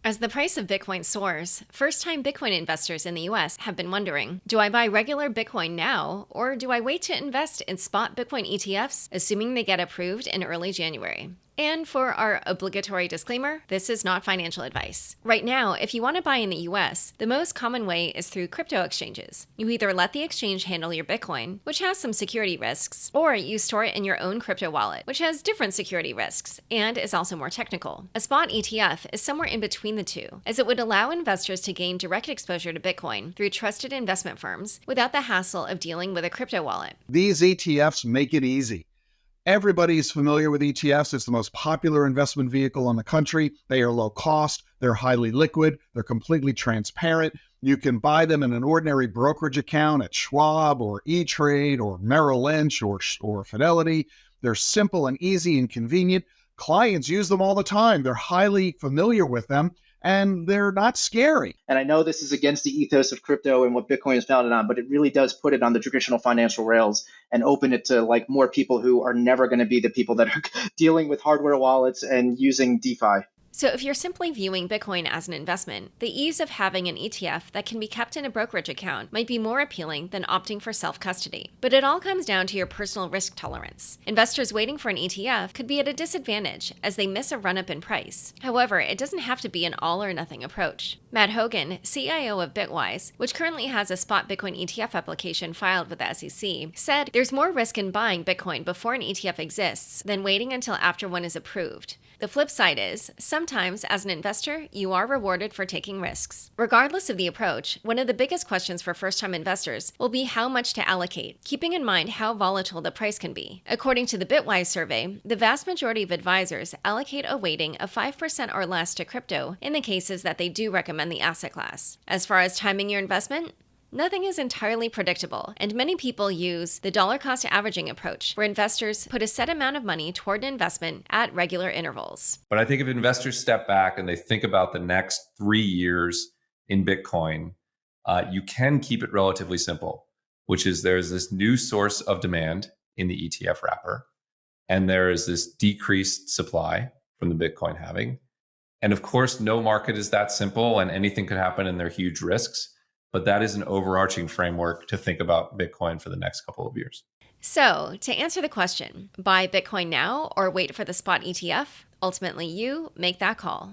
As the price of Bitcoin soars, first-time Bitcoin investors in the US have been wondering, do I buy regular Bitcoin now, or do I wait to invest in spot Bitcoin ETFs, assuming they get approved in early January? And for our obligatory disclaimer, this is not financial advice. Right now, if you want to buy in the US, the most common way is through crypto exchanges. You either let the exchange handle your Bitcoin, which has some security risks, or you store it in your own crypto wallet, which has different security risks and is also more technical. A spot ETF is somewhere in between the two, as it would allow investors to gain direct exposure to Bitcoin through trusted investment firms without the hassle of dealing with a crypto wallet. These ETFs make it easy. Everybody's familiar with ETFs. It's the most popular investment vehicle in the country. They are low cost. They're highly liquid. They're completely transparent. You can buy them in an ordinary brokerage account at Schwab or E-Trade or Merrill Lynch or Fidelity. They're simple and easy and convenient. Clients use them all the time. They're highly familiar with them, and they're not scary. And I know this is against the ethos of crypto and what Bitcoin is founded on, but it really does put it on the traditional financial rails and open it to like more people who are never going to be the people that are dealing with hardware wallets and using DeFi. So if you're simply viewing Bitcoin as an investment, the ease of having an ETF that can be kept in a brokerage account might be more appealing than opting for self-custody. But it all comes down to your personal risk tolerance. Investors waiting for an ETF could be at a disadvantage as they miss a run-up in price. However, it doesn't have to be an all-or-nothing approach. Matt Hogan, CIO of Bitwise, which currently has a spot Bitcoin ETF application filed with the SEC, said there's more risk in buying Bitcoin before an ETF exists than waiting until after one is approved. The flip side is, sometimes as an investor, you are rewarded for taking risks. Regardless of the approach, one of the biggest questions for first-time investors will be how much to allocate, keeping in mind how volatile the price can be. According to the Bitwise survey, the vast majority of advisors allocate a weighting of 5% or less to crypto in the cases that they do recommend the asset class. As far as timing your investment, nothing is entirely predictable, and many people use the dollar cost averaging approach, where investors put a set amount of money toward an investment at regular intervals. But I think if investors step back and they think about the next 3 years in Bitcoin, you can keep it relatively simple, which is there's this new source of demand in the ETF wrapper, and there is this decreased supply from the Bitcoin halving. And of course, no market is that simple, and anything could happen, and there are huge risks. But that is an overarching framework to think about Bitcoin for the next couple of years. So, to answer the question, buy Bitcoin now or wait for the spot ETF? Ultimately, you make that call.